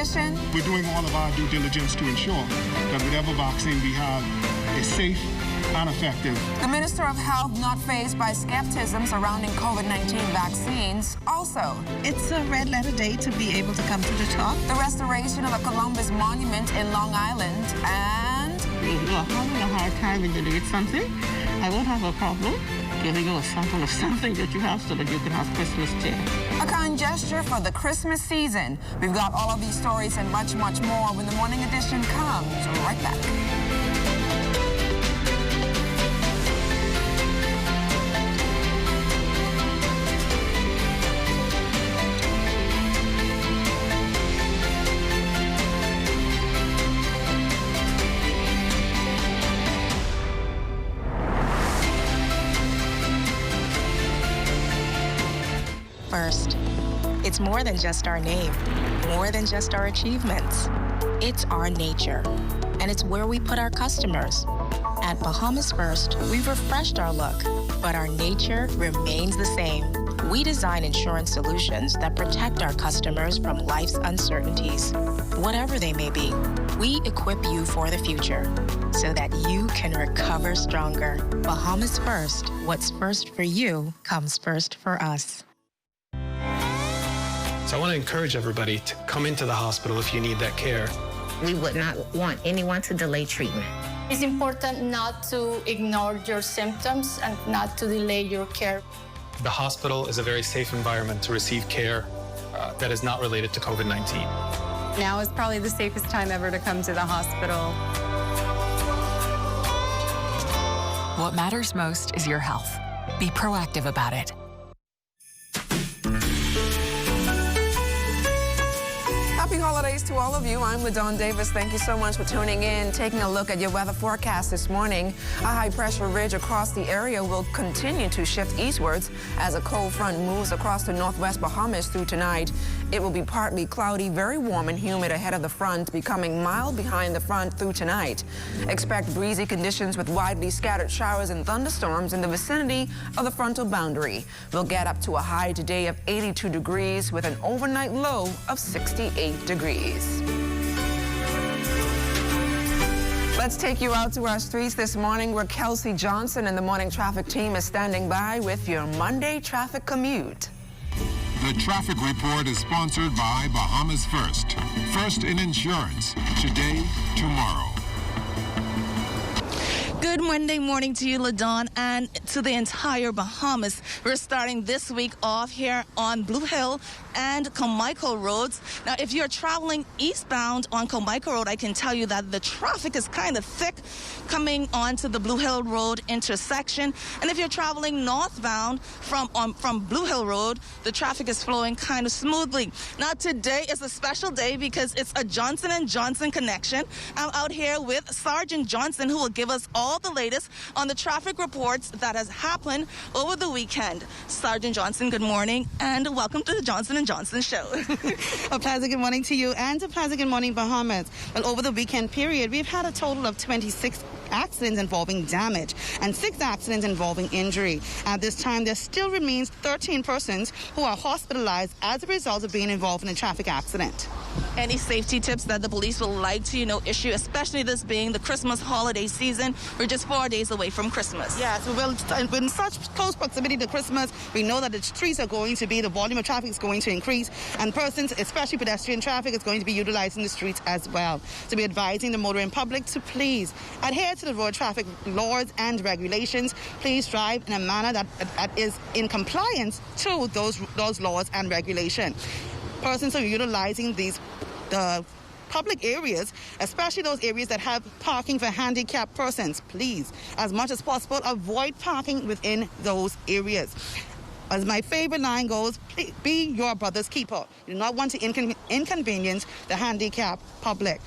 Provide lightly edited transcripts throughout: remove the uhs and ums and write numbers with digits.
edition. We're doing all of our due diligence to ensure that whatever vaccine we have is safe and effective. The Minister of Health not fazed by skepticism surrounding COVID-19 vaccines. Also, it's a red letter day to be able to come to the top. The restoration of the Columbus Monument in Long Island. And if you are having a hard time and you need something, I won't have a problem giving you a sample of something that you have so that you can have Christmas cheer. A kind gesture for the Christmas season. We've got all of these stories and much, much more when the morning edition comes. Right back. First, it's more than just our name, more than just our achievements. It's our nature, and it's where we put our customers. At Bahamas First, we've refreshed our look, but our nature remains the same. We design insurance solutions that protect our customers from life's uncertainties, whatever they may be. We equip you for the future so that you can recover stronger. Bahamas First, what's first for you comes first for us. So I want to encourage everybody to come into the hospital if you need that care. We would not want anyone to delay treatment. It's important not to ignore your symptoms and not to delay your care. The hospital is a very safe environment to receive care that is not related to COVID-19. Now is probably the safest time ever to come to the hospital. What matters most is your health. Be proactive about it. Happy holidays to all of you. I'm LaDawn Davis. Thank you so much for tuning in. Taking a look at your weather forecast this morning. A high-pressure ridge across the area will continue to shift eastwards as a cold front moves across the northwest Bahamas through tonight. It will be partly cloudy, very warm and humid ahead of the front, becoming mild behind the front through tonight. Expect breezy conditions with widely scattered showers and thunderstorms in the vicinity of the frontal boundary. We'll get up to a high today of 82 degrees with an overnight low of 68 degrees. Let's take you out to our streets this morning where Kelsey Johnson and the morning traffic team is standing by with your Monday traffic commute. The traffic report is sponsored by Bahamas First. First in insurance. Today, tomorrow. Good Monday morning to you, LaDawn, and to the entire Bahamas. We're starting this week off here on Blue Hill and Carmichael roads. Now, if you're traveling eastbound on Carmichael Road, I can tell you that the traffic is kind of thick coming onto the Blue Hill Road intersection. And if you're traveling northbound from Blue Hill Road, the traffic is flowing kind of smoothly. Now, today is a special day because it's a Johnson & Johnson connection. I'm out here with Sergeant Johnson, who will give us all the latest on the traffic reports that has happened over the weekend. Sergeant Johnson, good morning, and welcome to the Johnson & Johnson Show. A pleasant good morning to you, and a pleasant good morning, Bahamas. Well, over the weekend period, we've had a total of 26 accidents involving damage and 6 accidents involving injury. At this time, there still remains 13 persons who are hospitalized as a result of being involved in a traffic accident. Any safety tips that the police would like to, issue, especially this being the Christmas holiday season? We're just 4 days away from Christmas. Yes, in such close proximity to Christmas, we know that the streets are going to be, the volume of traffic is going to increase, and persons, especially pedestrian traffic, is going to be utilizing the streets as well. So we're advising the motoring public to please adhere to the road traffic laws and regulations. Please drive in a manner that is in compliance to those laws and regulations. Persons who are utilizing the public areas, especially those areas that have parking for handicapped persons, please, as much as possible, avoid parking within those areas. As my favorite line goes, be your brother's keeper. You do not want to inconvenience the handicapped public.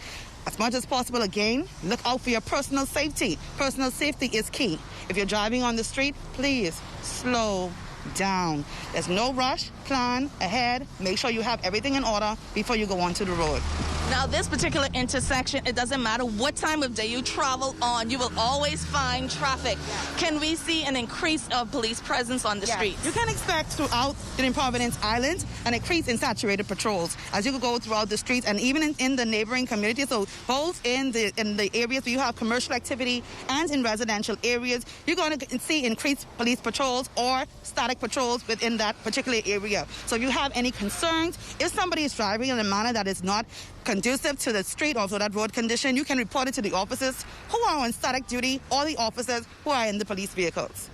As much as possible, again, look out for your personal safety. Personal safety is key. If you're driving on the street, please slow down. There's no rush. Plan ahead. Make sure you have everything in order before you go onto the road. Now, this particular intersection, it doesn't matter what time of day you travel on, you will always find traffic. Can we see an increase of police presence on the streets? You can expect throughout the Providence Island an increase in saturated patrols as you go throughout the streets and even in the neighboring communities. So both in the areas where you have commercial activity and in residential areas, you're going to see increased police patrols or static patrols within that particular area. So if you have any concerns, if somebody is driving in a manner that is not conducive to the street or to that road condition, you can report it to the officers who are on static duty or the officers who are in the police vehicles.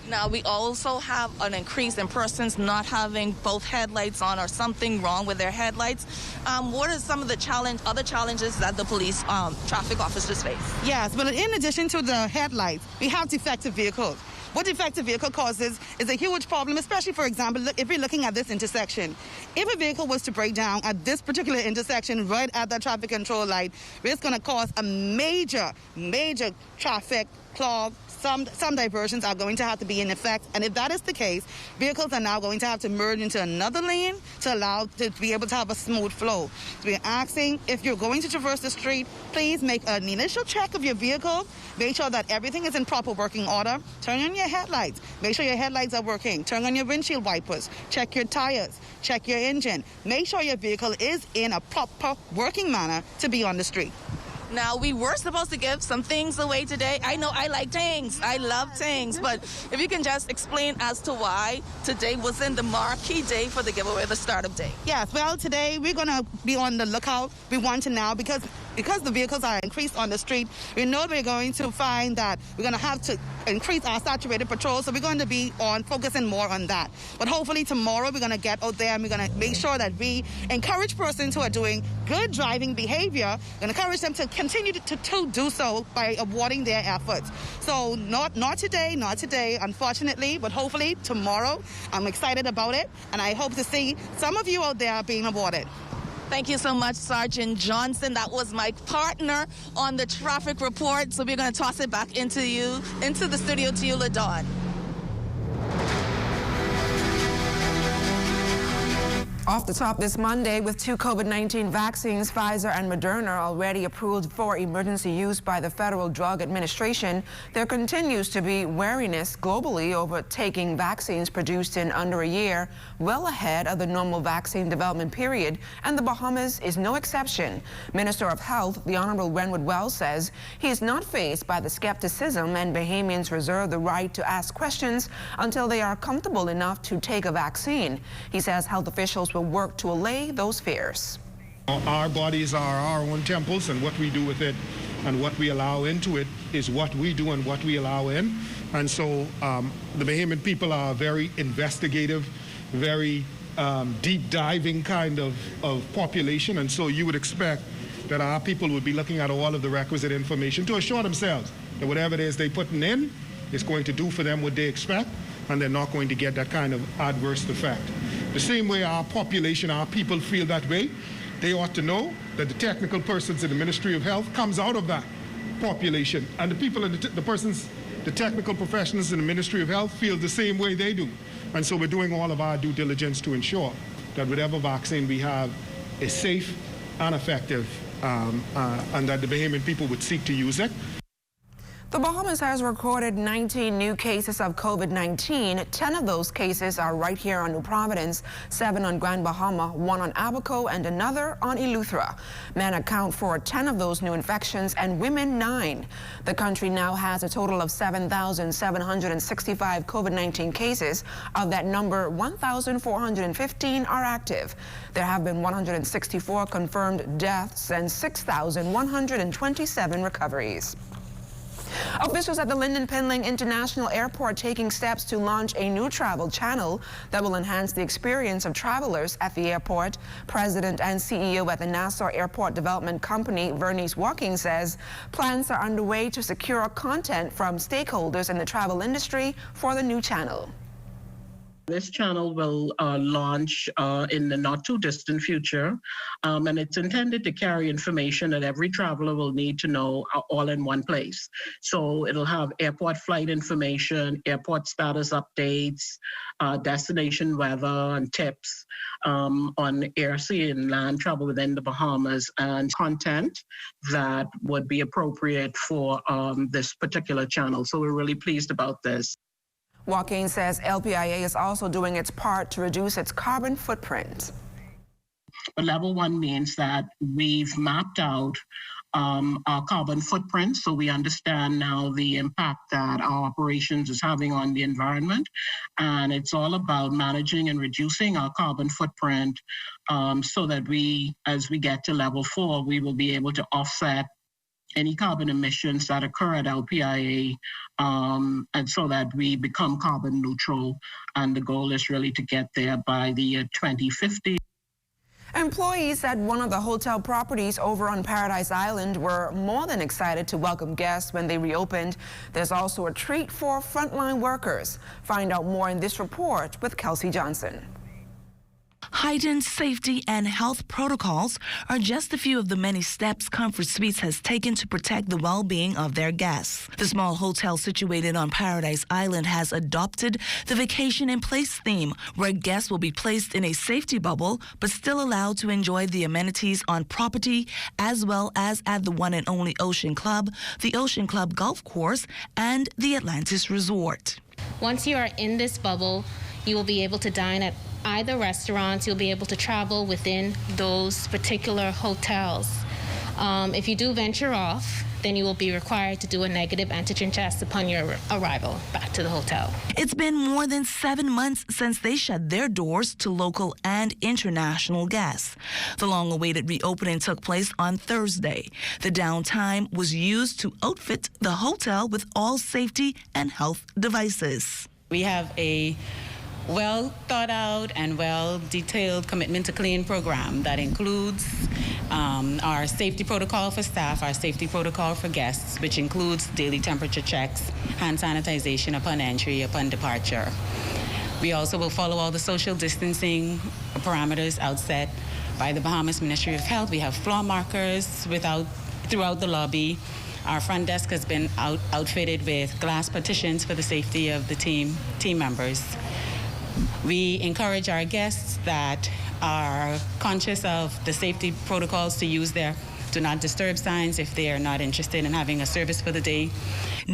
Now, we also have an increase in persons not having both headlights on or something wrong with their headlights. What are some of the other challenges that the police traffic officers face? Yes, but in addition to the headlights, we have defective vehicles. What defective vehicle causes is a huge problem, especially, for example, if you're looking at this intersection. If a vehicle was to break down at this particular intersection right at the traffic control light, it's going to cause a major traffic clog. Some diversions are going to have to be in effect, and if that is the case, vehicles are now going to have to merge into another lane to allow to be able to have a smooth flow. So we're asking, if you're going to traverse the street, please make an initial check of your vehicle, make sure that everything is in proper working order, turn on your headlights, make sure your headlights are working, turn on your windshield wipers, check your tires, check your engine, make sure your vehicle is in a proper working manner to be on the street. Now, we were supposed to give some things away today. I know I like things. I love things. But if you can just explain as to why today wasn't the marquee day for the giveaway, the startup day. Yes, well, today we're going to be on the lookout. We want to now, because the vehicles are increased on the street, we know we're going to find that we're going to have to increase our saturated patrol, so we're going to be focusing more on that. But hopefully tomorrow we're going to get out there and we're going to make sure that we encourage persons who are doing good driving behavior and encourage them to continue to do so by awarding their efforts. So not today, unfortunately, but hopefully tomorrow. I'm excited about it, and I hope to see some of you out there being awarded. Thank you so much, Sergeant Johnson. That was my partner on the traffic report. So we're going to toss it back into the studio to you, LaDawn. Off the top this Monday, with 2 COVID-19 vaccines, Pfizer and Moderna, already approved for emergency use by the Federal Drug Administration, there continues to be wariness globally over taking vaccines produced in under a year, well ahead of the normal vaccine development period, and the Bahamas is no exception. Minister of Health, the Honorable Renwood Wells, says he is not fazed by the skepticism, and Bahamians reserve the right to ask questions until they are comfortable enough to take a vaccine. He says health officials will work to allay those fears. Our bodies are our own temples, and what we do with it and what we allow into it is what we do and what we allow in. And so the Bahamian people are very investigative, very deep diving kind of population, and so you would expect that our people would be looking at all of the requisite information to assure themselves that whatever it is they're putting in is going to do for them what they expect, and they're not going to get that kind of adverse effect. The same way our population, our people feel that way, they ought to know that the technical persons in the Ministry of Health comes out of that population. And the people, the technical professionals in the Ministry of Health feel the same way they do. And so we're doing all of our due diligence to ensure that whatever vaccine we have is safe and effective, and that the Bahamian people would seek to use it. The Bahamas has recorded 19 new cases of COVID-19. 10 of those cases are right here on New Providence, 7 on Grand Bahama, 1 on Abaco, and another on Eleuthera. Men account for 10 of those new infections and women 9. The country now has a total of 7,765 COVID-19 cases. Of that number, 1,415 are active. There have been 164 confirmed deaths and 6,127 recoveries. Officials at the Lynden Pinling International Airport taking steps to launch a new travel channel that will enhance the experience of travelers at the airport. President and CEO at the Nassau Airport Development Company, Vernice Walking, says plans are underway to secure content from stakeholders in the travel industry for the new channel. This channel will launch in the not too distant future, and it's intended to carry information that every traveler will need to know all in one place. So it'll have airport flight information, airport status updates, destination weather and tips on air, sea, and land travel within the Bahamas, and content that would be appropriate for this particular channel. So we're really pleased about this. Joaquin says LPIA is also doing its part to reduce its carbon footprint. But level 1 means that we've mapped out our carbon footprint, so we understand now the impact that our operations is having on the environment. And it's all about managing and reducing our carbon footprint so that we, as we get to level 4, we will be able to offset any carbon emissions that occur at LPIA, and so that we become carbon neutral. And the goal is really to get there by the year 2050. Employees at one of the hotel properties over on Paradise Island were more than excited to welcome guests when they reopened. There's also a treat for frontline workers. Find out more in this report with Kelsey Johnson. Heightened safety and health protocols are just a few of the many steps Comfort Suites has taken to protect the well-being of their guests. The small hotel situated on Paradise Island has adopted the Vacation in Place theme, where guests will be placed in a safety bubble but still allowed to enjoy the amenities on property, as well as at the one and only Ocean Club, the Ocean Club Golf Course, and the Atlantis Resort. Once you are in this bubble, you will be able to dine at either restaurants. You'll be able to travel within those particular hotels. If you do venture off, then you will be required to do a negative antigen test upon your arrival back to the hotel. It's been more than 7 months since they shut their doors to local and international guests. The long-awaited reopening took place on Thursday. The downtime was used to outfit the hotel with all safety and health devices. We have a well thought out and well detailed commitment to clean program that includes our safety protocol for staff, our safety protocol for guests, which includes daily temperature checks, hand sanitization upon entry, upon departure. We also will follow all the social distancing parameters outset by the Bahamas Ministry of Health. We have floor markers throughout the lobby. Our front desk has been outfitted with glass partitions for the safety of the team members. We encourage our guests that are conscious of the safety protocols to use their do not disturb signs if they are not interested in having a service for the day.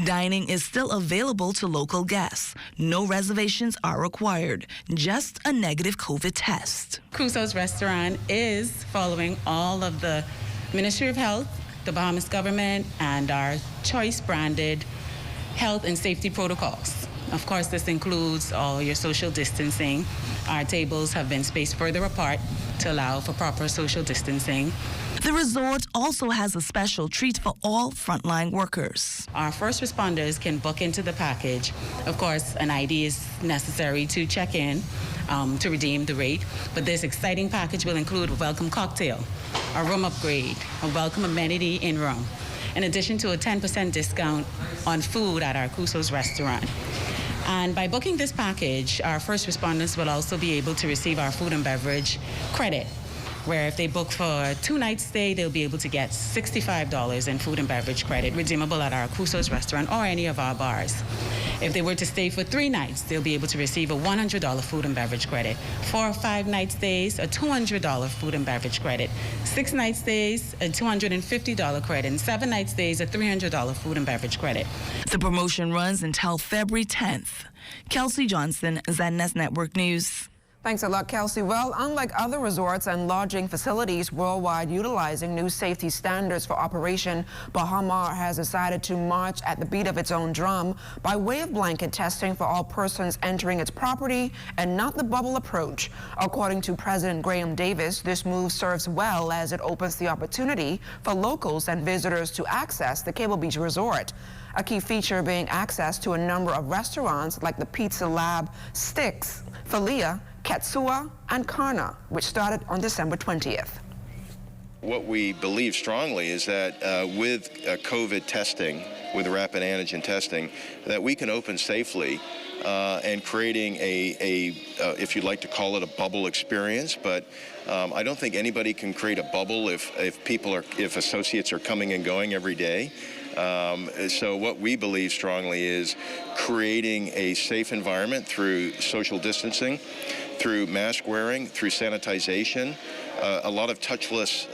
Dining is still available to local guests. No reservations are required, just a negative COVID test. Crusoe's Restaurant is following all of the Ministry of Health, the Bahamas government, and our Choice branded health and safety protocols. Of course, this includes all your social distancing. Our tables have been spaced further apart to allow for proper social distancing. The resort also has a special treat for all frontline workers. Our first responders can book into the package. Of course, an ID is necessary to check in to redeem the rate, but this exciting package will include a welcome cocktail, a room upgrade, a welcome amenity in room, in addition to a 10% discount on food at our Crusoe's Restaurant. And by booking this package, our first responders will also be able to receive our food and beverage credit, where if they book for a 2-night stay, they'll be able to get $65 in food and beverage credit, redeemable at our Crusoe's Restaurant or any of our bars. If they were to stay for 3 nights, they'll be able to receive a $100 food and beverage credit. 4 or 5-night stays, a $200 food and beverage credit. 6-night stays, a $250 credit. And 7-night stays, a $300 food and beverage credit. The promotion runs until February 10th. Kelsey Johnson, ZNS Network News. Thanks a lot, Kelsey. Well, unlike other resorts and lodging facilities worldwide utilizing new safety standards for operation, Baha Mar has decided to march at the beat of its own drum by way of blanket testing for all persons entering its property and not the bubble approach. According to President Graham Davis, this move serves well as it opens the opportunity for locals and visitors to access the Cable Beach Resort. A key feature being access to a number of restaurants like the Pizza Lab, Sticks, Filia, Katsua, and Karna, which started on December 20th. What we believe strongly is that with COVID testing, with rapid antigen testing, that we can open safely and creating if you'd like to call it a bubble experience, but I don't think anybody can create a bubble if associates are coming and going every day. So what we believe strongly is creating a safe environment through social distancing, through mask wearing, through sanitization, a lot of touchless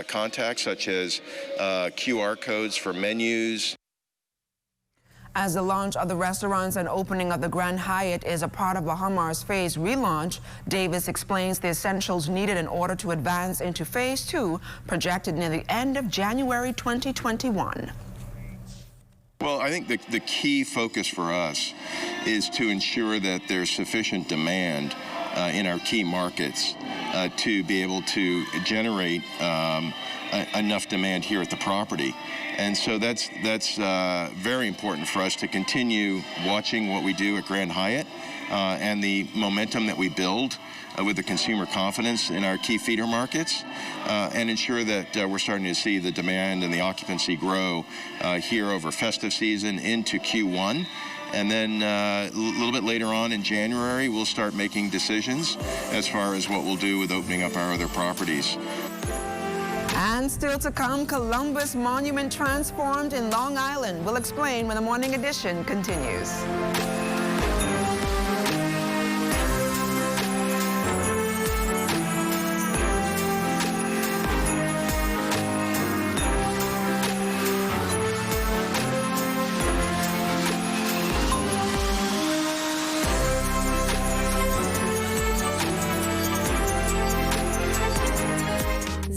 contacts such as QR codes for menus. As the launch of the restaurants and opening of the Grand Hyatt is a part of Bahamas Phase relaunch, Davis explains the essentials needed in order to advance into Phase 2, projected near the end of January 2021. Well, I think the key focus for us is to ensure that there's sufficient demand in our key markets to be able to generate enough demand here at the property. And so that's very important for us to continue watching what we do at Grand Hyatt and the momentum that we build with the consumer confidence in our key feeder markets and ensure that we're starting to see the demand and the occupancy grow here over festive season into Q1. And then a little bit later on in January, we'll start making decisions as far as what we'll do with opening up our other properties. And still to come, Columbus Monument transformed in Long Island. We'll explain when the Morning Edition continues.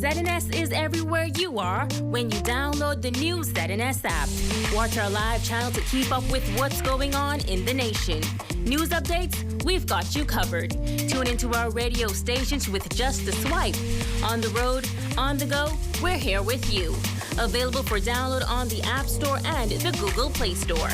ZNS is everywhere you are when you download the new ZNS app. Watch our live channel to keep up with what's going on in the nation. News updates, we've got you covered. Tune into our radio stations with just a swipe. On the road, on the go, we're here with you. Available for download on the App Store and the Google Play Store.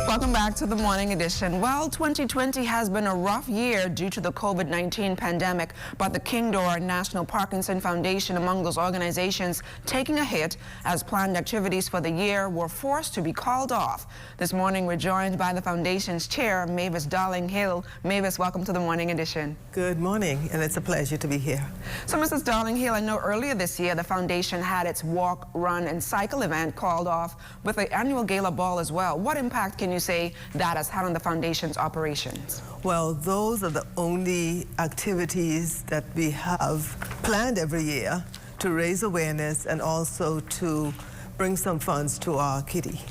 Welcome back to the Morning Edition. Well, 2020 has been a rough year due to the COVID-19 pandemic, but the Kingdor National Parkinson Foundation among those organizations taking a hit as planned activities for the year were forced to be called off. This morning, we're joined by the foundation's chair, Mavis Darling-Hill. Mavis, welcome to the Morning Edition. Good morning, and it's a pleasure to be here. So, Mrs. Darling-Hill, I know earlier this year the foundation had its walk, run, and cycle event called off with the annual gala ball as well. What impact can you say that has had on the foundation's operations? Well, those are the only activities that we have planned every year to raise awareness and also to bring some funds to our kitty.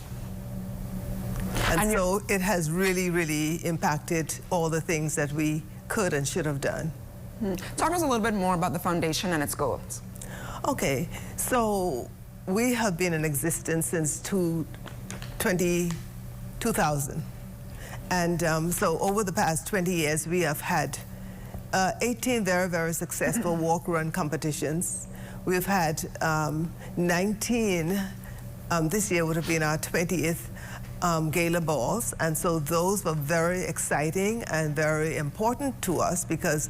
And so it has really, really impacted all the things that we could and should have done. Talk to us a little bit more about the foundation and its goals. Okay, so we have been in existence since 2000. And so over the past 20 years, we have had 18 very, very successful walk-run competitions. We've had 19, this year would have been our 20th gala balls. And so those were very exciting and very important to us because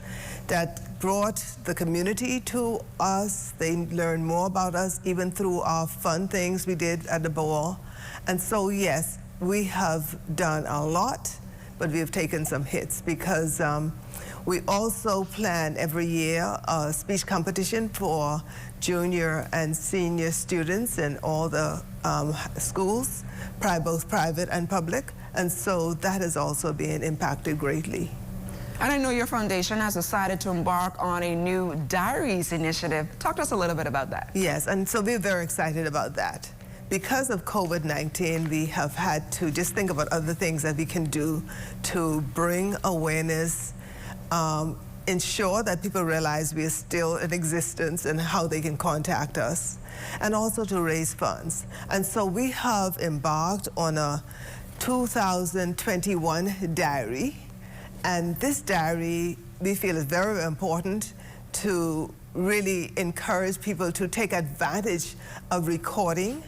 that brought the community to us. They learned more about us, even through our fun things we did at the ball. And so, yes, we have done a lot, but we have taken some hits because we also plan every year a speech competition for junior and senior students in all the schools, both private and public, and so that has also been impacted greatly. And I know your foundation has decided to embark on a new diaries initiative. Talk to us a little bit about that. Yes, and so we're very excited about that. Because of COVID-19, we have had to just think about other things that we can do to bring awareness, ensure that people realize we are still in existence and how they can contact us, and also to raise funds. And so we have embarked on a 2021 diary, and this diary we feel is very important to really encourage people to take advantage of recording.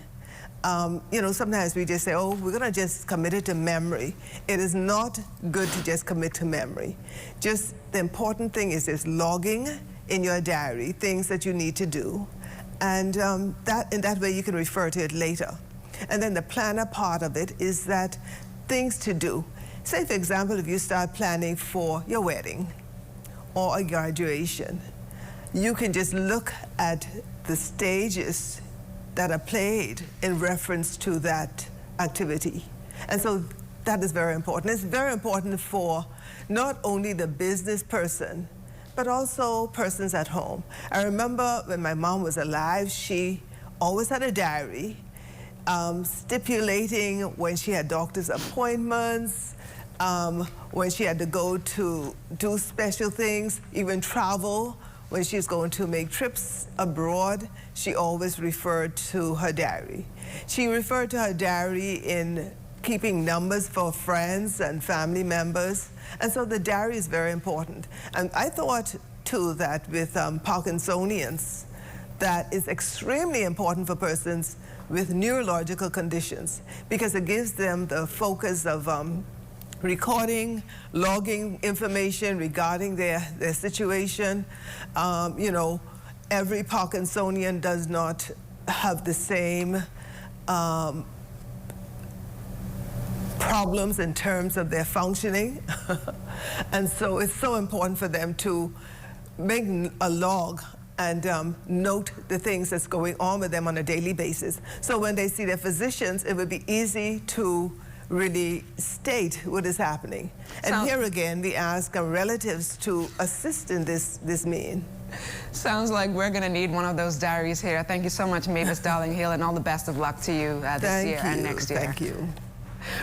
You know, sometimes we just say, oh, we're going to just commit it to memory. It is not good to just commit to memory. Just the important thing is logging in your diary things that you need to do And in that way, you can refer to it later. And then the planner part of it is that things to do. Say, for example, if you start planning for your wedding or a graduation, you can just look at the stages that are played in reference to that activity. And so that is very important. It's very important for not only the business person, but also persons at home. I remember when my mom was alive, she always had a diary stipulating when she had doctor's appointments, when she had to go to do special things, even travel. When she's going to make trips abroad, she always referred to her diary. She referred to her diary in keeping numbers for friends and family members. And so the diary is very important. And I thought, too, that with Parkinsonians, that is extremely important for persons with neurological conditions because it gives them the focus of recording, logging information regarding their situation. You know, every Parkinsonian does not have the same problems in terms of their functioning. And so it's so important for them to make a log and note the things that's going on with them on a daily basis. So when they see their physicians, it would be easy to really state what is happening. And here again, we ask our relatives to assist in this mean. Sounds like we're going to need one of those diaries here. Thank you so much, Mavis Darling-Hill, and all the best of luck to you this year and next year. Thank you.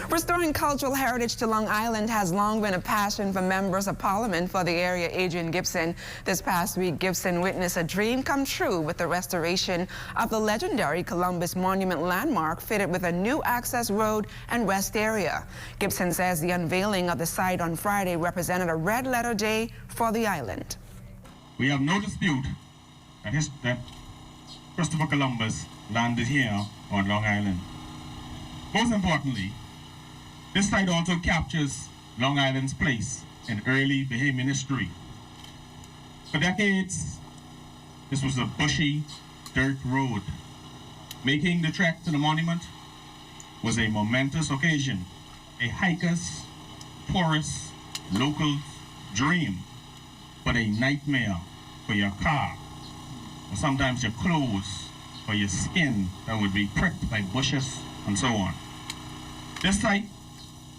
Restoring cultural heritage to Long Island has long been a passion for members of Parliament for the area. Adrian Gibson. This past week, Gibson witnessed a dream come true with the restoration of the legendary Columbus Monument landmark fitted with a new access road and rest area. Gibson says the unveiling of the site on Friday represented a red-letter day for the island. We have no dispute that Christopher Columbus landed here on Long Island. Most importantly, this site also captures Long Island's place in early Bahamian history. For decades, this was a bushy dirt road. Making the trek to the monument was a momentous occasion, a hiker's, tourist's, local dream, but a nightmare for your car, or sometimes your clothes, or your skin that would be pricked by bushes and so on. This site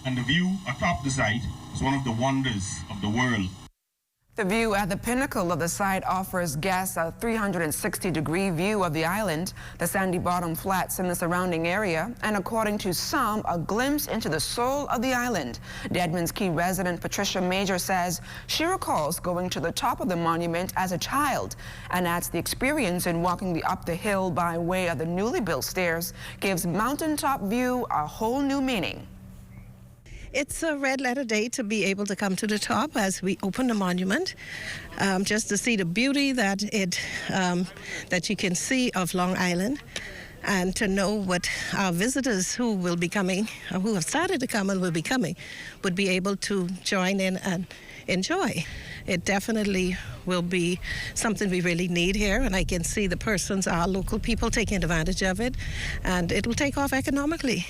and the view atop the site is one of the wonders of the world. The view at the pinnacle of the site offers guests a 360-degree view of the island, the sandy bottom flats in the surrounding area, and according to some, a glimpse into the soul of the island. Deadman's Key resident Patricia Major says she recalls going to the top of the monument as a child and adds the experience in walking up the hill by way of the newly built stairs gives mountaintop view a whole new meaning. It's a red-letter day to be able to come to the top as we open the monument, just to see the beauty that that you can see of Long Island, and to know what our visitors who will be coming, or who have started to come and will be coming, would be able to join in and enjoy. It definitely will be something we really need here, and I can see the persons, our local people, taking advantage of it, and it will take off economically.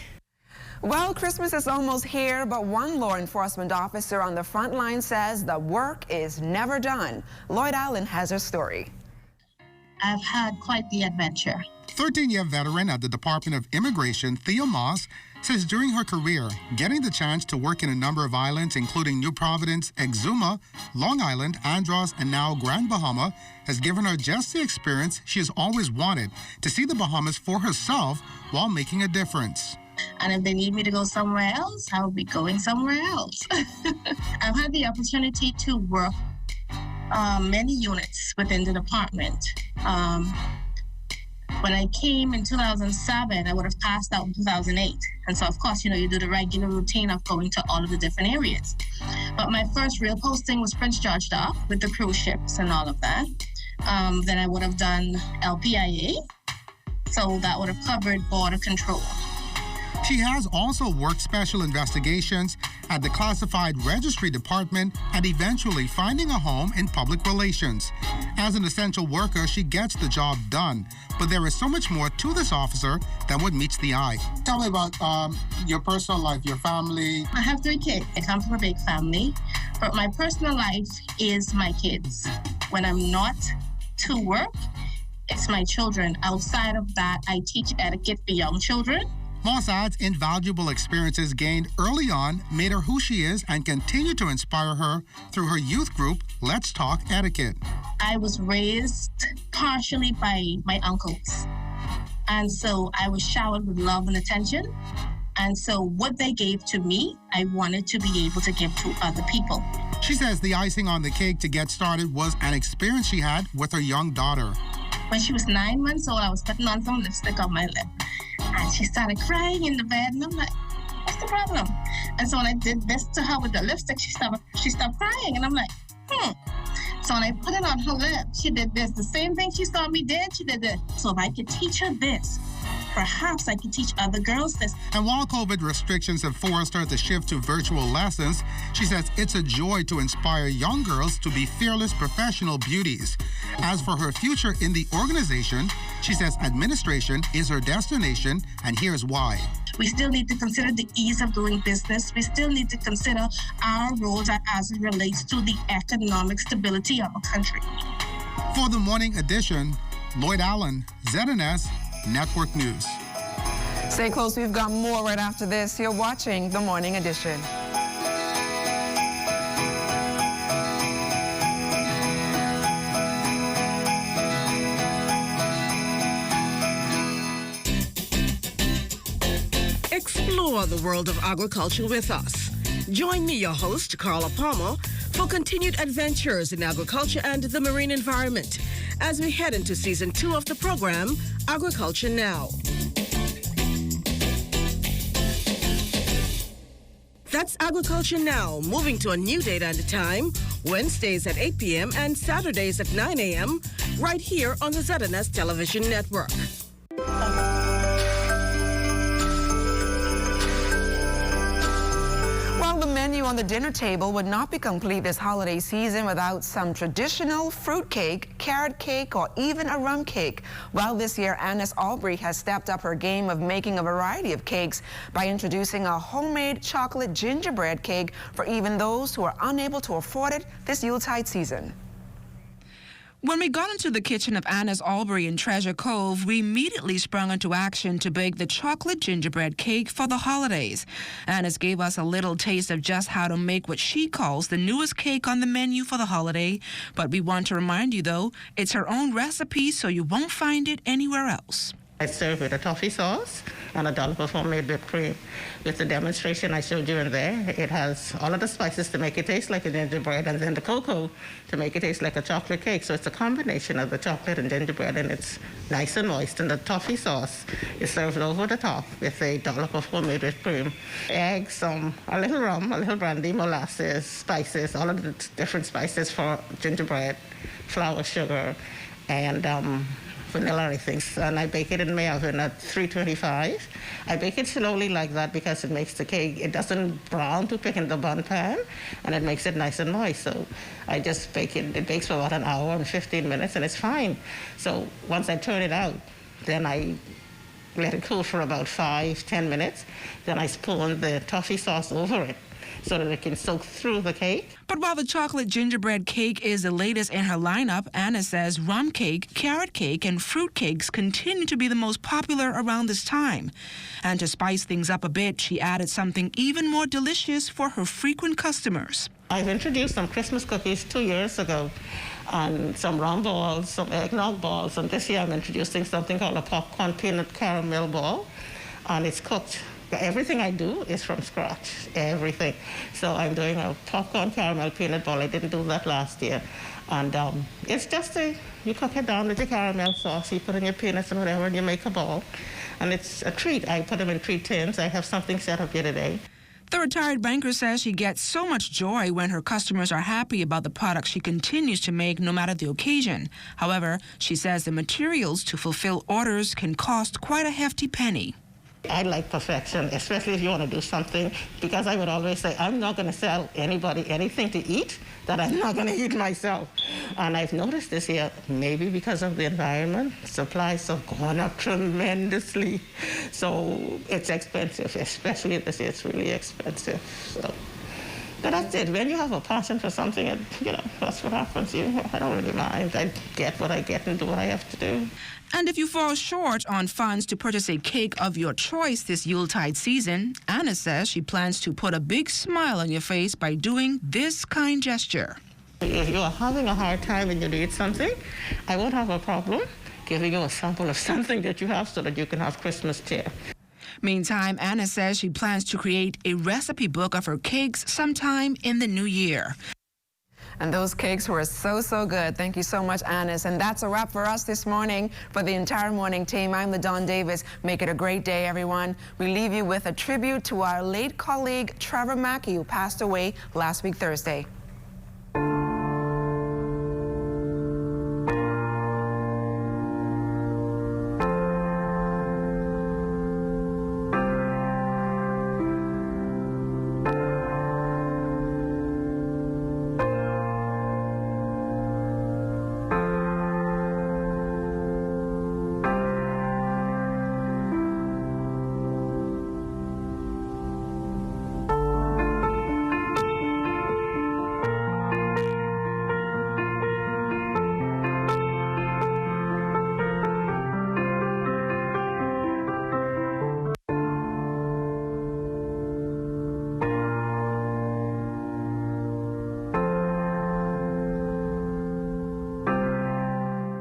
Well, Christmas is almost here, but one law enforcement officer on the front line says the work is never done. Lloyd Allen has her story. I've had quite the adventure. 13-year veteran at the Department of Immigration, Thea Moss, says during her career, getting the chance to work in a number of islands, including New Providence, Exuma, Long Island, Andros, and now Grand Bahama, has given her just the experience she has always wanted, to see the Bahamas for herself while making a difference. And if they need me to go somewhere else, I'll be going somewhere else. I've had the opportunity to work many units within the department. When I came in 2007, I would have passed out in 2008. And so, of course, you do the regular routine of going to all of the different areas. But my first real posting was Prince George Dock with the cruise ships and all of that. Then I would have done LPIA. So that would have covered border control. She has also worked special investigations at the Classified Registry Department and eventually finding a home in public relations. As an essential worker, she gets the job done. But there is so much more to this officer than what meets the eye. Tell me about your personal life, your family. I have 3 kids. I come from a big family, but my personal life is my kids. When I'm not to work, it's my children. Outside of that, I teach etiquette for young children. Moss adds invaluable experiences gained early on made her who she is and continue to inspire her through her youth group, Let's Talk Etiquette. I was raised partially by my uncles. And so I was showered with love and attention. And so what they gave to me, I wanted to be able to give to other people. She says the icing on the cake to get started was an experience she had with her young daughter. When she was 9 months old, I was putting on some lipstick on my lip. And she started crying in the bed, and I'm like, what's the problem? And so when I did this to her with the lipstick, she stopped crying, and I'm like, So when I put it on her lip, she did this. The same thing she saw me did, she did this. So if I could teach her this, perhaps I could teach other girls this. And while COVID restrictions have forced her to shift to virtual lessons, she says it's a joy to inspire young girls to be fearless professional beauties. As for her future in the organization, she says administration is her destination, and here's why. We still need to consider the ease of doing business. We still need to consider our roles as it relates to the economic stability of a country. For the morning edition, Lloyd Allen, ZNS Network News. Stay close, we've got more right after this. You're watching The Morning Edition. Explore the world of agriculture with us. Join me, your host, Carla Palmer, for continued adventures in agriculture and the marine environment as we head into Season 2 of the program, Agriculture Now. That's Agriculture Now, moving to a new date and time, Wednesdays at 8 p.m. and Saturdays at 9 a.m., right here on the ZNS Television Network. The menu on the dinner table would not be complete this holiday season without some traditional fruit cake, carrot cake, or even a rum cake. Well, this year, Annis Albury has stepped up her game of making a variety of cakes by introducing a homemade chocolate gingerbread cake for even those who are unable to afford it this Yuletide season. When we got into the kitchen of Annis Albury in Treasure Cove, we immediately sprung into action to bake the chocolate gingerbread cake for the holidays. Annis gave us a little taste of just how to make what she calls the newest cake on the menu for the holiday. But we want to remind you, though, it's her own recipe, so you won't find it anywhere else. I serve with a toffee sauce and a dollop of homemade whipped cream. With the demonstration I showed you in there, it has all of the spices to make it taste like a gingerbread and then the cocoa to make it taste like a chocolate cake. So it's a combination of the chocolate and gingerbread, and it's nice and moist. And the toffee sauce is served over the top with a dollop of homemade whipped cream, eggs, a little rum, a little brandy, molasses, spices, all of the different spices for gingerbread, flour, sugar, and vanilla, I think. And I bake it in my oven at 325. I bake it slowly like that because it makes the cake, it doesn't brown too quick in the bun pan, and it makes it nice and moist. So I just bake it. It bakes for about an hour and 15 minutes, and it's fine. So once I turn it out, then I let it cool for about 5-10 minutes. Then I spoon the toffee sauce over it so that it can soak through the cake. But while the chocolate gingerbread cake is the latest in her lineup, Anna says rum cake, carrot cake, and fruit cakes continue to be the most popular around this time. And to spice things up a bit, she added something even more delicious for her frequent customers. I've introduced some Christmas cookies 2 years ago, and some rum balls, some eggnog balls, and this year I'm introducing something called a popcorn peanut caramel ball, and it's cooked. Everything I do is from scratch, everything. So I'm doing a popcorn caramel peanut ball. I didn't do that last year. And it's just you cook it down with your caramel sauce, you put in your peanuts and whatever, and you make a ball. And it's a treat. I put them in 3 tins. I have something set up here today. The retired banker says she gets so much joy when her customers are happy about the products she continues to make no matter the occasion. However, she says the materials to fulfill orders can cost quite a hefty penny. I like perfection, especially if you want to do something, because I would always say, I'm not going to sell anybody anything to eat that I'm not going to eat myself. And I've noticed this year, maybe because of the environment, supplies have gone up tremendously. So it's expensive, especially this year, it's really expensive. So that's it. When you have a passion for something, that's what happens. I don't really mind. I get what I get and do what I have to do. And if you fall short on funds to purchase a cake of your choice this Yuletide season, Anna says she plans to put a big smile on your face by doing this kind gesture. If you are having a hard time and you need something, I won't have a problem giving you a sample of something that you have so that you can have Christmas cheer. Meantime, Anna says she plans to create a recipe book of her cakes sometime in the new year. And those cakes were so good. Thank you so much, Annis. And that's a wrap for us this morning. For the entire morning team, I'm LaDawn Davis. Make it a great day, everyone. We leave you with a tribute to our late colleague, Trevor Mackey, who passed away last week, Thursday.